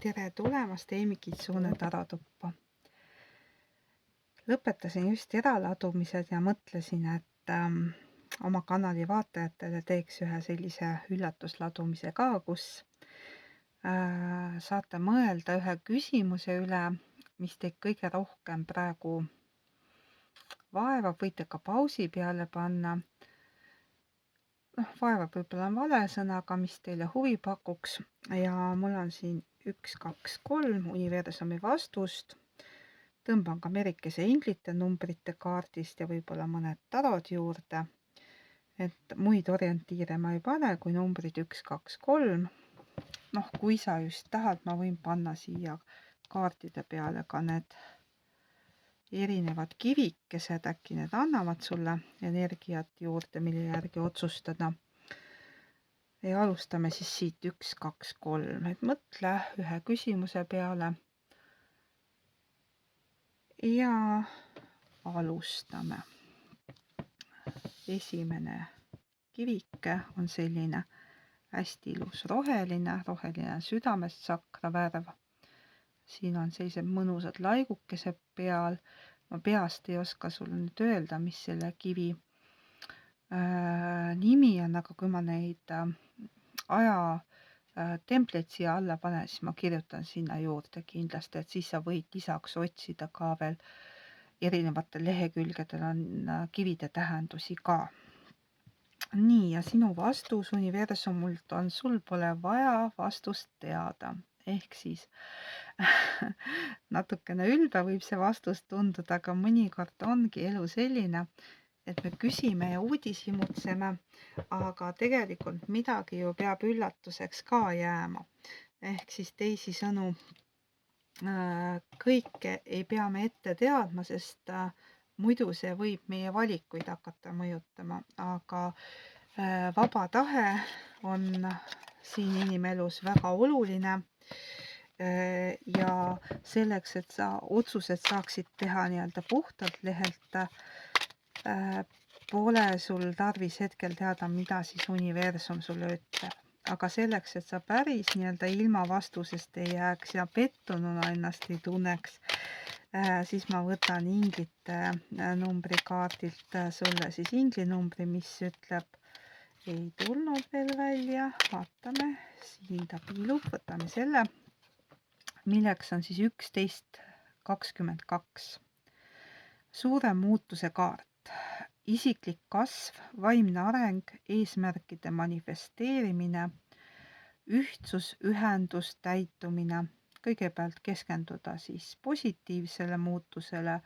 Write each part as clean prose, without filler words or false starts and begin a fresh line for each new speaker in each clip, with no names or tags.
Tere tulemast Eimi Kitsune tarotuppa. Lõpetasin just eraladumised ja mõtlesin, et oma kanali vaatajatele teeks ühe sellise üllatusladumise ka, kus saate mõelda ühe küsimuse üle, mis teid kõige rohkem praegu vaevab, võite ka pausi peale panna. Vaevab võib-olla on vale sõna, aga mis teile huvi pakuks. Ja mul on siin 1, 2, 3 universumi vastust. Tõmban ka merikese inglite numbrite kaardist ja võib-olla mõned tarod juurde. Et muid orientiire ma ei pane, kui numbrid 1, 2, 3. Kui sa just tahad, ma võin panna siia kaartide peale ka need erinevad kivikesed, äkki need annavad sulle energiat juurde, mille järgi otsustada. Ja alustame siis siit 1, 2, 3. Et mõtle ühe küsimuse peale. Ja alustame. Esimene kivike on selline hästi ilus roheline südamest sakra värv. Siin on sellised mõnusad laigukesed peal. Ma peast ei oska sulle nüüd öelda, mis selle kivi nimi on, aga kui ma neid templeid siia alla panen, siis ma kirjutan sinna juurde kindlasti, et siis sa võid lisaks otsida ka veel erinevatel lehekülgedel on kivide tähendusi ka. Nii, ja sinu vastus universumult on, sul pole vaja vastust teada. Ehk siis natukene ülbe võib see vastus tunduda, aga mõnikord ongi elu selline, et me küsime ja uudishimutseme, aga tegelikult midagi ju peab üllatuseks ka jääma. Ehk siis teisisõnu, kõike ei pea me ette teadma, sest muidu see võib meie valikuid hakata mõjutama, aga vaba tahe on siin inimelus väga oluline. Ja selleks, et sa otsused saaksid teha nii-öelda puhtalt lehelt, pole sul tarvis hetkel teada, mida siis universum sulle ütleb. Aga selleks, et sa päris nii-öelda ilma vastusest ei jääks ja pettununa ennast ei tunneks, siis ma võtan inglite numbri kaardilt sulle siis inglinumbri, mis ütleb, ei tulnud veel välja, vaatame, siin ta piilub, võtame selle, milleks on siis 1122. Suure muutuse kaart, isiklik kasv, vaimne areng, eesmärkide manifesteerimine, ühtsus, ühendus, täitumine. Kõigepealt keskenduda siis positiivsele muutusele,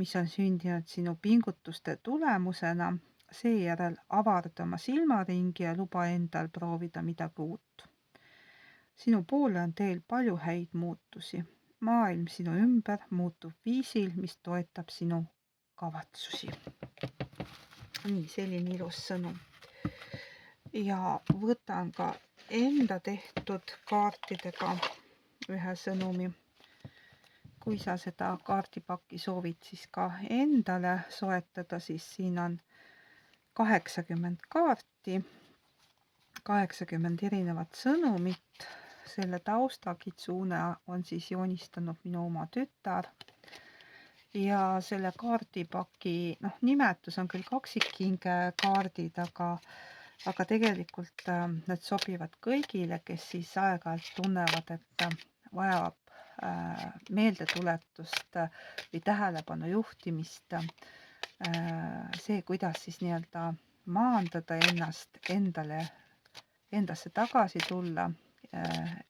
mis on sündinud sinu pingutuste tulemusena, seejärel avarda oma silmaringi ja luba endal proovida midagi uut. Sinu poole on teel palju häid muutusi. Maailm sinu ümber muutub viisil, mis toetab sinu kavatsusi. Nii, selline ilus sõnum. Ja võtan ka enda tehtud kaartidega ühe sõnumi. Kui sa seda kaardipakki soovid siis ka endale soetada, siis siin on 80 kaarti, 80 erinevat sõnumit. Selle tausta Kitsune on siis joonistanud minu oma tütar. Ja selle kaardipaki nimetus on küll kaksikhinge kaardid, aga tegelikult need sobivad kõigile, kes siis aeg-ajalt tunnevad, et vajab meeldetuletust või tähelepanu juhtimist. See, kuidas siis nii-öelda maandada ennast, endasse tagasi tulla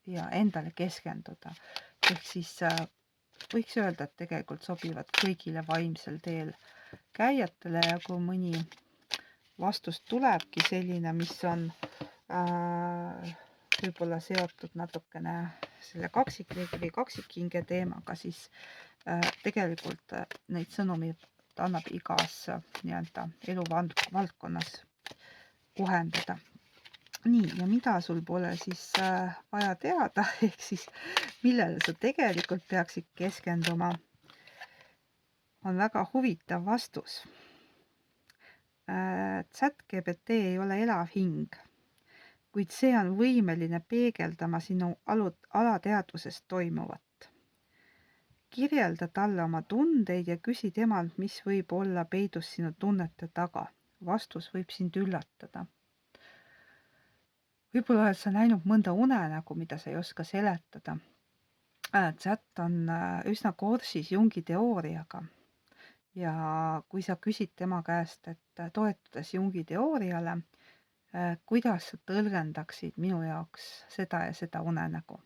ja endale keskenduda. Ehk siis võiks öelda, et tegelikult sobivad kõigile vaimsel teel käijatele ja kui mõni vastus tulebki selline, mis on võib-olla seotud natukene selle kaksikhinge teemaga, siis tegelikult neid sõnumeid annab igas nii-öelda eluvaldkonnas kohendada. Nii, ja mida sul pole siis vaja teada, ehk siis millele sa tegelikult peaksid keskenduma, on väga huvitav vastus. ChatGPT ei ole elav hing. kuid see on võimeline peegeldama sinu alateadvuses toimuvat. Kirjelda talle oma tundeid ja küsi temalt, mis võib olla peidus sinu tunnete taga. Vastus võib sind üllatada. Võib-olla oled sa näinud mõnda unenägu, mida sa ei oska seletada. Chat on üsna kursis Jungi teooriaga. Ja kui sa küsid tema käest, et toetudes Jungi teooriale, kuidas sa tõlgendaksid minu jaoks seda ja seda unenägu?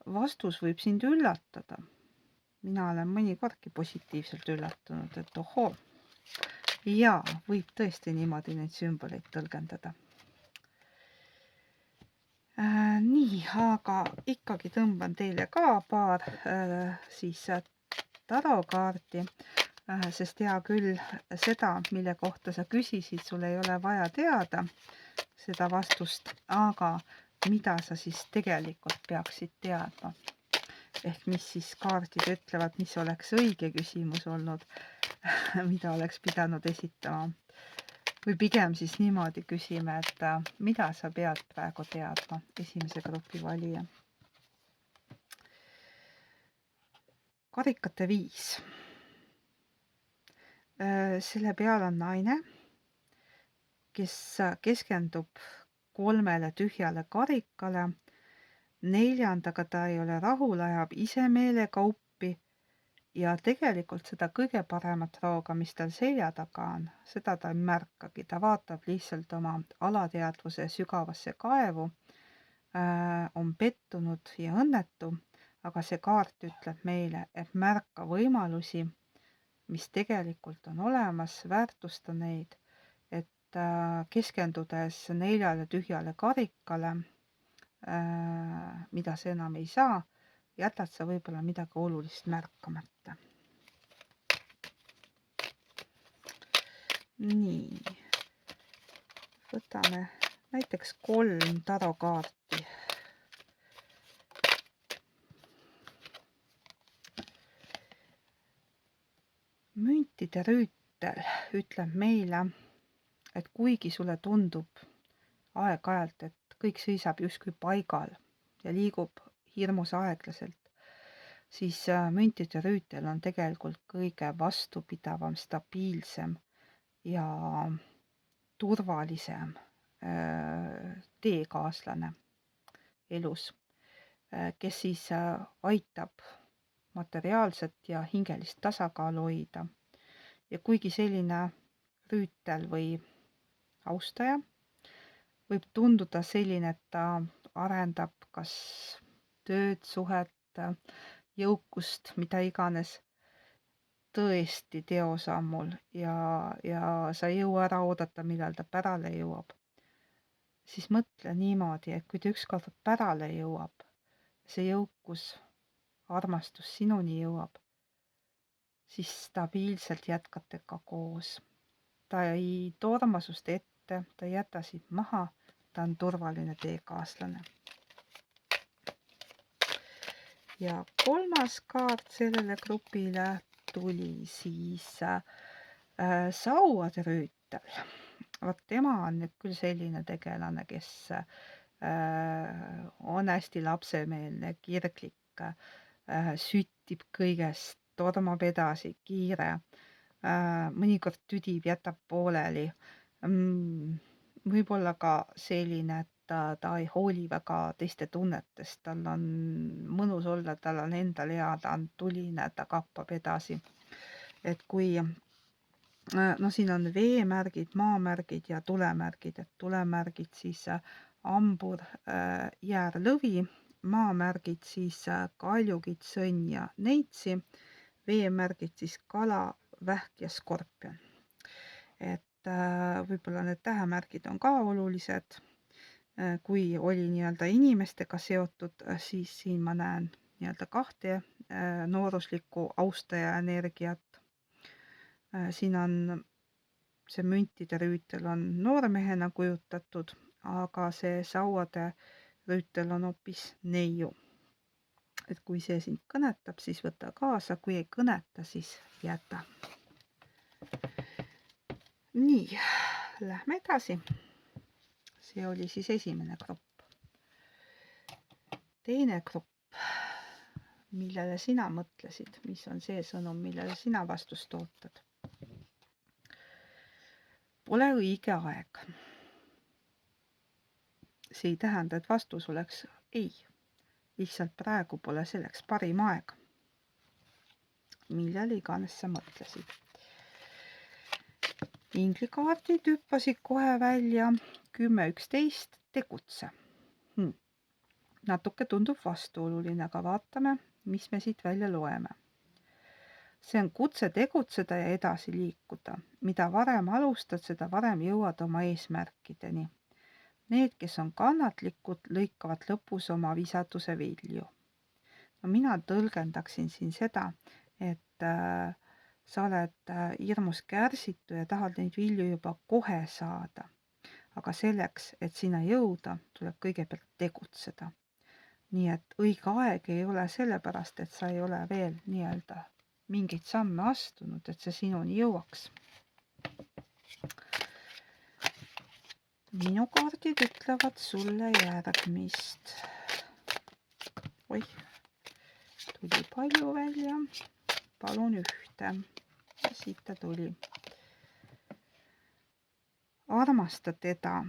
Vastus võib sind üllatada. Mina olen mõnikordki positiivselt üllatunud, et ohoo, jaa, võib tõesti niimoodi neid sümboleid tõlgendada. Nii, aga ikkagi tõmban teile ka paar tarokaarti, sest hea küll seda, mille kohta sa küsisid, sul ei ole vaja teada seda vastust, aga mida sa siis tegelikult peaksid teadma. Ehk mis siis kaardid ütlevad, mis oleks õige küsimus olnud, mida oleks pidanud esitama. Või pigem siis niimoodi küsime, et mida sa pead praegu teadma, esimese grupi valija. Karikate 5. Selle peal on naine, kes keskendub 3 tühjale karikale. 4. ta ei ole rahul, ajab ise meelekauppi ja tegelikult seda kõige paremat rooga, mis tal selja taga on, seda ta ei märkagi. Ta vaatab lihtsalt oma alateadvuse sügavasse kaevu, on pettunud ja õnnetu, aga see kaart ütleb meile, et märka võimalusi, mis tegelikult on olemas, väärtusta neid, et keskendudes 4 tühjale karikale, mida sa enam ei saa, jätad sa võib-olla midagi olulist märkamata. Nii, võtame näiteks 3 tarokaarti. Müntide rüütel ütleb meile, et kuigi sulle tundub aeg-ajalt, et kõik seisab justkui paigal ja liigub hirmus aeglaselt, siis müntide rüütel on tegelikult kõige vastupidavam, stabiilsem ja turvalisem teekaaslane elus, kes siis aitab materiaalset ja hingelist tasakaalu hoida. Ja kuigi selline rüütel või austaja võib tunduda selline, et ta arendab kas tööd, suhet, jõukust, mida iganes, tõesti teosammul ja sa ei jõua ära oodata, millal ta pärale jõuab, siis mõtle niimoodi, et kui ta ükskord pärale jõuab, see jõukus, armastus sinuni jõuab, siis stabiilselt jätkate ka koos. Ta ei torma sust ette, ta ei jäta sind maha, ta on turvaline teekaaslane. Ja 3. kaart sellele grupile tuli siis sauade rüütel. Vot tema on nüüd küll selline tegelane, kes on hästi lapsemeelne, kirglik, süttib kõigest, tormab edasi, kiire, mõnikord tüdib, jätab pooleli. Võib-olla ka selline, et ta ei hooli väga teiste tunnetest, tal on mõnus olla, tal on endal hea, ta on tuline, ta kappab edasi. Et kui, no siin on veemärgid, maamärgid ja tulemärgid, et tulemärgid siis hambur, jäär, lõvi, maamärgid siis kaljukit, sõnn ja neitsi, veemärgid siis kala, vähk ja skorpion. Et võib-olla need tähemärgid on ka olulised. Kui oli nii-öelda inimestega seotud, siis siin ma näen nii-öelda 2 nooruslikku austaja energiat. Siin on see müntide rüütel on noormehena kujutatud, aga see sauade rüütel on hoopis neiu. Et kui see sind kõnetab, siis võta kaasa, kui ei kõneta, siis jäta. Nii, lähme edasi. See oli siis esimene grupp. Teine grupp, millele sina mõtlesid, mis on see sõnum, millele sina vastust ootad. Pole õige aeg. See ei tähenda, et vastus oleks ei. Lihtsalt praegu pole selleks parim aeg. Millele iganes sa mõtlesid. Inglikaardid hüppasid kohe välja 10-11 tegutse. Natuke tundub vastuoluline, aga vaatame, mis me siit välja loeme. See on kutse tegutseda ja edasi liikuda. Mida varem alustad, seda varem jõuad oma eesmärkideni. Need, kes on kannatlikud, lõikavad lõpus oma visaduse vilju. No mina tõlgendaksin siin seda, et sa oled hirmus kärsitu ja tahad neid vilju juba kohe saada. Aga selleks, et sinna jõuda, tuleb kõigepealt tegutseda. Nii et õige aeg ei ole sellepärast, et sa ei ole veel nii-öelda mingeid samme astunud, et see sinuni jõuaks. Minu kaardid ütlevad sulle järgmist. Oih, tuli palju välja. Palun ühte. Ja siit ta tuli. Armasta teda,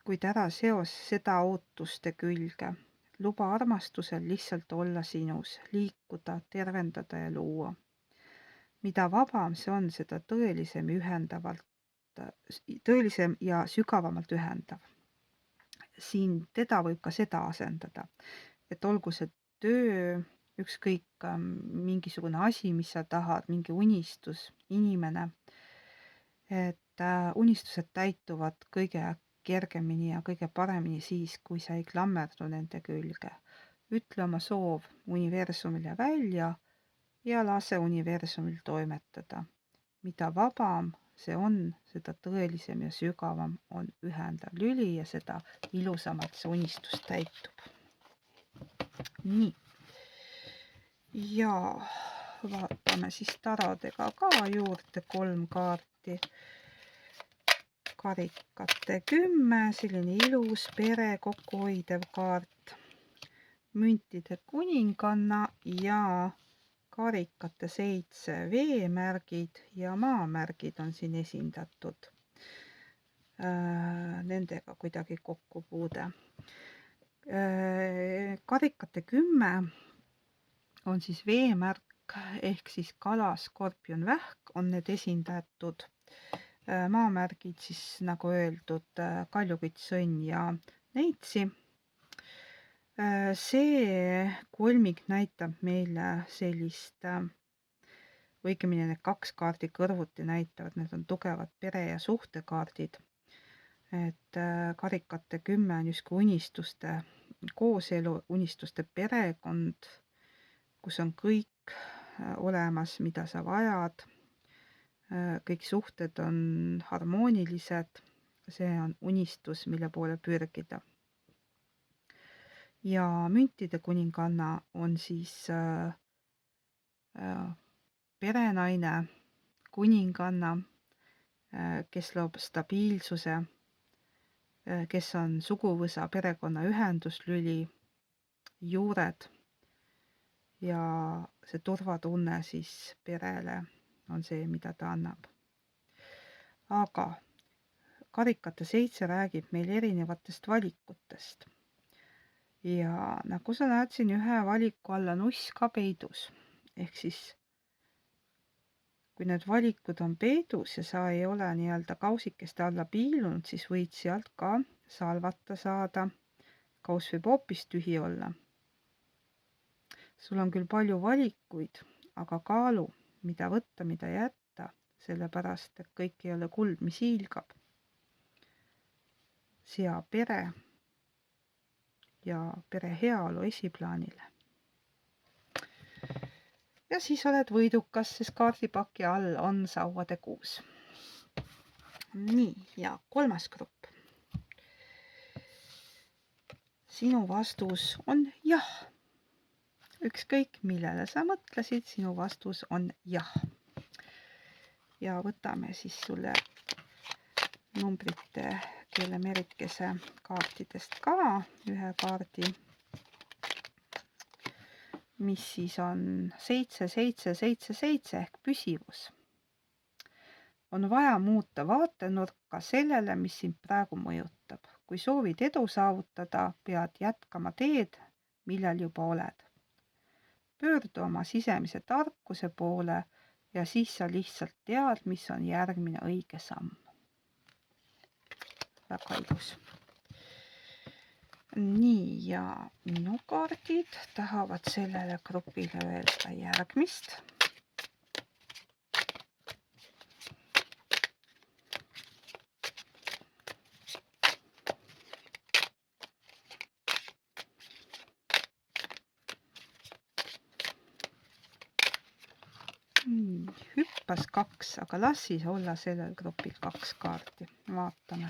kuid ära seos seda ootuste külge. Luba armastusel lihtsalt olla sinus, liikuda, tervendada ja luua. Mida vabam see on, seda tõelisem ja sügavamalt ühendav. Siin teda võib ka seda asendada, et olgu see töö, ükskõik mingisugune asi, mis sa tahad, mingi unistus, inimene, et unistused täituvad kõige kergemini ja kõige paremini siis, kui sa ei klammerdu nende külge. Ütle oma soov universumile välja ja lase universumil toimetada. Mida vabam see on, seda tõelisem ja sügavam on ühendav lüli ja seda ilusamalt see unistus täitub. Nii. Ja vaatame siis tarodega ka juurde 3 kaarti. Karikate 10, selline ilus pere kokkuhoidev kaart. Müntide kuninganna ja karikate 7 veemärgid ja maamärgid on siin esindatud. Nendega kuidagi kokkupuude. Karikate 10 on siis veemärk ehk siis kala, skorpion, vähk on need esindatud. Maamärgid siis nagu öeldud kaljukütt, sõnn ja neitsi. See kolmik näitab meile sellist, õigemini need 2 kaardi kõrvuti näitavad, need on tugevad pere- ja suhtekaardid. Et karikate 10 on justkui unistuste kooselu, unistuste perekond, kus on kõik olemas, mida sa vajad. Kõik suhted on harmoonilised, see on unistus, mille poole pürgida. Ja müntide kuninganna on siis perenaine, kuninganna, kes loob stabiilsuse, kes on suguvõsa perekonna ühenduslüli, juured ja see turvatunne siis perele on see, mida ta annab. Aga karikate 7 räägib meil erinevatest valikutest. Ja nagu sa näed siin ühe valiku alla nuss ka peidus. Ehk siis, kui need valikud on peidus ja sa ei ole nii-öelda kausikeste alla piilunud, siis võid sealt ka salvata saada. Kaus võib hoopis tühi olla. Sul on küll palju valikuid, aga kaalu, mida võtta, mida jätta, sellepärast, et kõik ei ole kuld, mis hiilgab. Sea pere ja pere heaolu esiplaanile. Ja siis oled võidukas, sest kaardipaki all on sauade kuus. Nii, ja 3. grupp. Sinu vastus on jah. Ükskõik, millele sa mõtlesid, sinu vastus on jah. Ja võtame siis sulle numbrite teile Merikese kaartidest ka ühe kaardi, mis siis on 7777 ehk püsivus. On vaja muuta vaatenurka sellele, mis sind praegu mõjutab. Kui soovid edu saavutada, pead jätkama teed, millel juba oled. Pöördu oma sisemise tarkuse poole ja siis sa lihtsalt tead, mis on järgmine õige samm. Väga ilus. Nii, ja minu kaardid tahavad sellele grupile öelda järgmist. Hüppas 2, aga las siis olla sellel grupil 2 kaarti. Vaatame.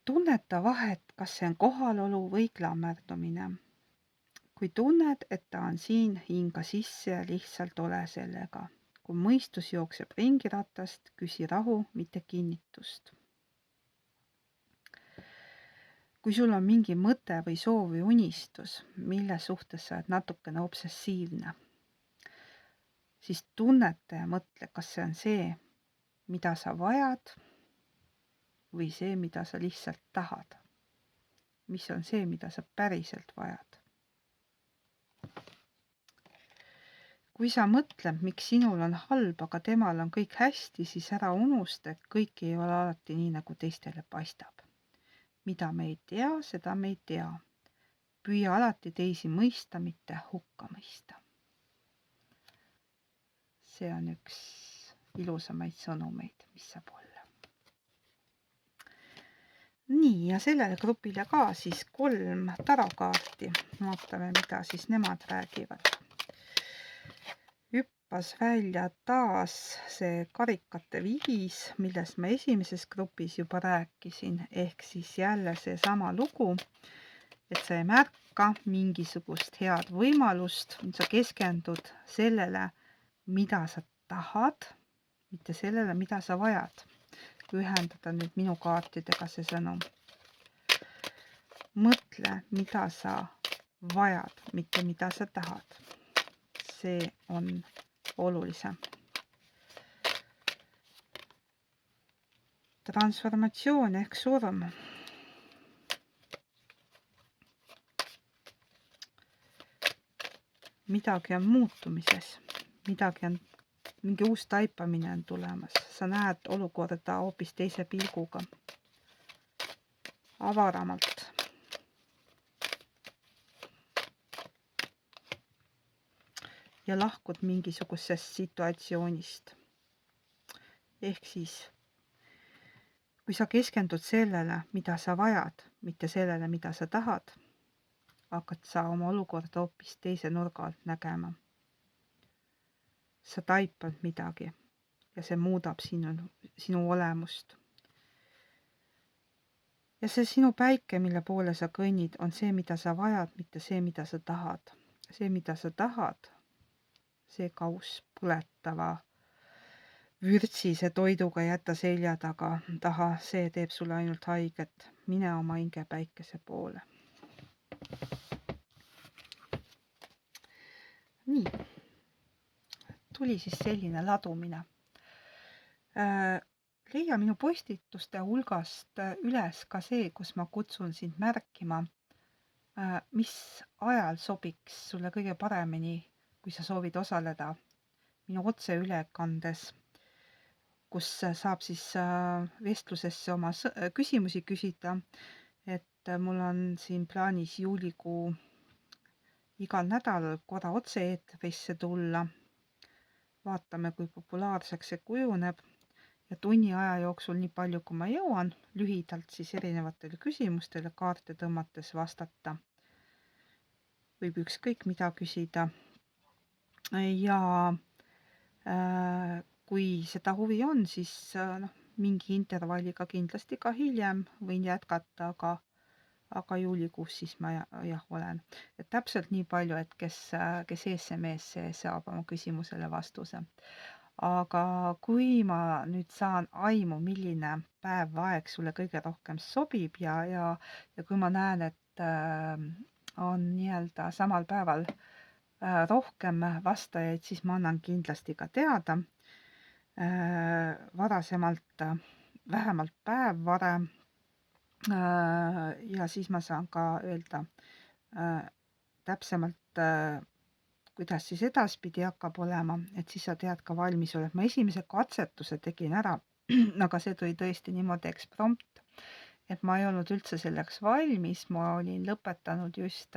Tunneta vahet, kas see on kohalolu või klammerdumine. Kui tunned, et ta on siin, hinga sisse ja lihtsalt ole sellega. Kui mõistus jookseb ringiratast, küsi rahu, mitte kinnitust. Kui sul on mingi mõte või soov või unistus, mille suhtes sa oled natukene obsessiivne, siis tunneta ja mõtle, kas see on see, mida sa vajad või see, mida sa lihtsalt tahad. Mis on see, mida sa päriselt vajad. Kui sa mõtled, miks sinul on halb, aga temal on kõik hästi, siis ära unusta, et kõik ei ole alati nii, nagu teistele paistab. Mida me ei tea, seda me ei tea. Püüa alati teisi mõista, mitte hukka mõista. See on üks ilusamaid sõnumeid, mis saab olla. Nii, ja sellele grupile ka siis 3 tarokaarti. Vaatame, mida siis nemad räägivad. Hüppas välja taas see karikate viis, millest ma esimeses grupis juba rääkisin, ehk siis jälle see sama lugu, et sa ei märka mingisugust head võimalust, sa keskendud sellele, mida sa tahad, mitte sellele, mida sa vajad. Kui ühendada nüüd minu kaartidega see sõnum. Mõtle, mida sa vajad, mitte mida sa tahad. See on olulisem. Transformatsioon ehk surm. Midagi on muutumises, mingi uus taipamine on tulemas. Sa näed olukorda hoopis teise pilguga, avaramalt. Ja lahkud mingisugusest situatsioonist. Ehk siis, kui sa keskendud sellele, mida sa vajad, mitte sellele, mida sa tahad, hakkad sa oma olukorda hoopis teise nurga alt nägema. Sa taipad midagi ja see muudab sinu olemust. Ja see sinu päike, mille poole sa kõnnid, on see, mida sa vajad, mitte see, mida sa tahad. See, mida sa tahad, see kaus põletava vürtsise toiduga jätta selja taha, see teeb sulle ainult haiget. Mine oma hinge päikese poole. Nii, tuli siis selline ladumine. Leia minu postituste hulgast üles ka see, kus ma kutsun sind märkima, mis ajal sobiks sulle kõige paremini, kui sa soovid osaleda minu otseülekandes, kus saab siis vestlusesse oma küsimusi küsida, et mul on siin plaanis juulikuu igal nädalal korra otse-eetrisse tulla. Vaatame, kui populaarseks see kujuneb ja tunni aja jooksul nii palju, kui ma jõuan, lühidalt siis erinevatele küsimustele kaarte tõmmates vastata. Võib ükskõik mida küsida. Ja kui seda huvi on, siis mingi intervalliga kindlasti ka hiljem võin jätkata, aga juulikuus siis ma olen. Et täpselt nii palju, et kes SMS saab oma küsimusele vastuse. Aga kui ma nüüd saan aimu, milline päev või aeg sulle kõige rohkem sobib ja kui ma näen, et on nii-öelda samal päeval rohkem vastajaid, siis ma annan kindlasti ka teada varasemalt, vähemalt päev varem. Ja siis ma saan ka öelda täpsemalt, kuidas siis edaspidi hakkab olema, et siis sa tead ka valmisolek. Ma esimese katsetuse tegin ära, aga see tuli tõesti niimoodi eksprompt, et ma ei olnud üldse selleks valmis. Ma olin lõpetanud just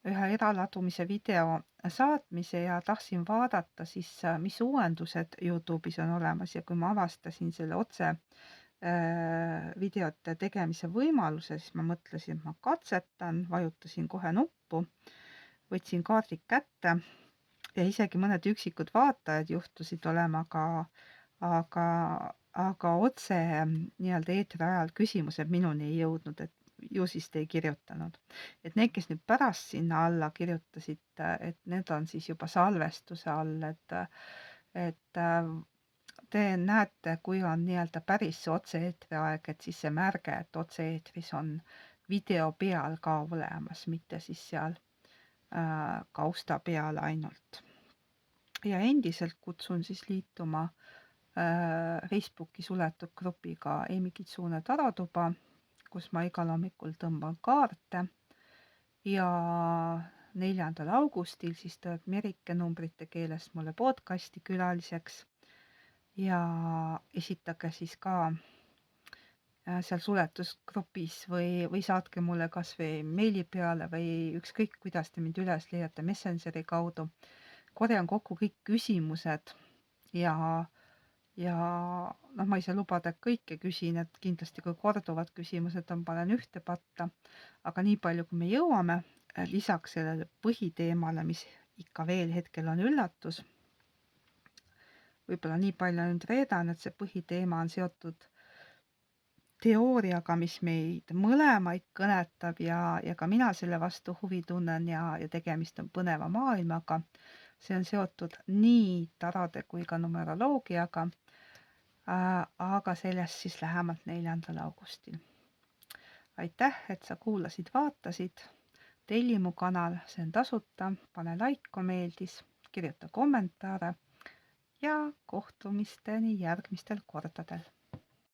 ühe eraladumise video saatmise ja tahtsin vaadata siis, mis uuendused YouTube'is on olemas, ja kui ma avastasin selle otse videote tegemise võimaluse, siis ma mõtlesin, et ma katsetan, vajutasin kohe nuppu, võtsin kaardid kätte ja isegi mõned üksikud vaatajad juhtusid olema, aga otse nii-öelda eetri ajal küsimused minuni ei jõudnud, et ju siis te ei kirjutanud. Et need, kes nüüd pärast sinna alla kirjutasid, et need on siis juba salvestuse all, et te näete, kui on nii-öelda päris otse-eetri aeg, et siis see märge, et otse-eetris on video peal ka olemas, mitte siis seal kausta peal ainult. Ja endiselt kutsun siis liituma Facebooki suletud grupiga Eimi Kitsune tarotuba, kus ma igal hommikul tõmban kaarte. Ja 4. augustil siis tuleb Merike numbrite keeles mulle podcasti külaliseks ja esitage siis ka seal suletusgrupis või saatke mulle kas või meili peale või ükskõik, kuidas te mind üles leiate Messengeri kaudu. Korjan kokku kõik küsimused ja noh, ma ei saa lubada, et kõike küsin, et kindlasti kui korduvad küsimused on, panen ühte patta, aga nii palju, kui me jõuame, lisaks sellele põhiteemale, mis ikka veel hetkel on üllatus, võib-olla nii palju nüüd reedan, et see põhiteema on seotud teooriaga, mis meid mõlemaid kõnetab ja ka mina selle vastu huvi tunnen ja tegemist on põneva maailmaga. See on seotud nii tarode kui ka numeroloogiaga, aga sellest siis lähemalt 4. augustil. Aitäh, et sa kuulasid, vaatasid. Telli mu kanal, see on tasuta, pane like, kui meeldis, kirjuta kommentaare ja kohtumisteni järgmistel kordadel.